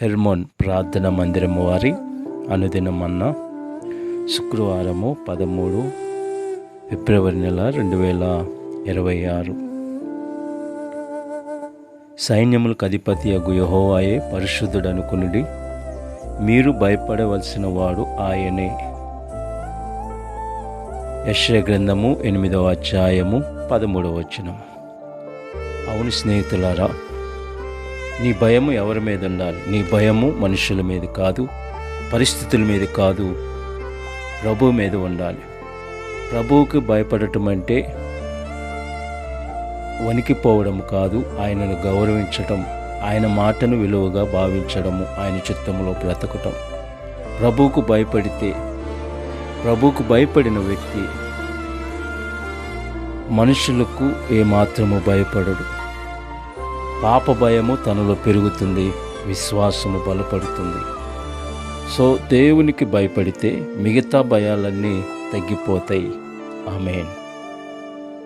Hermon ప్రార్థన మందిరం వారి అనుదినం అన్న శుక్రవారము 13 ఫిబ్రవరి నెల 2026. సైన్యములకు అధిపతి అగు యెహోవాయే పరిశుద్ధుడు అనుకునుడి, మీరు భయపడవలసిన వాడు ఆయనే. యెషయా గ్రంథము 8వ అధ్యాయము 13వ వచనం. అవును స్నేహితులారా, నీ భయము ఎవరి మీద ఉండాలి? నీ భయము మనుషుల మీద కాదు, పరిస్థితుల మీద కాదు, ప్రభువు మీద ఉండాలి. ప్రభువుకి భయపడటం అంటే వణికిపోవడం కాదు, ఆయనను గౌరవించటం, ఆయన మాటను విలువగా భావించడము, ఆయన చిత్తంలో బ్రతకటం. ప్రభువుకు భయపడిన వ్యక్తి మనుషులకు ఏమాత్రము భయపడడు. పాప భయము తనలో పెరుగుతుంది, విశ్వాసము బలపడుతుంది. సో దేవునికి భయపడితే మిగతా భయాలన్నీ తగ్గిపోతాయి. ఆమేన్.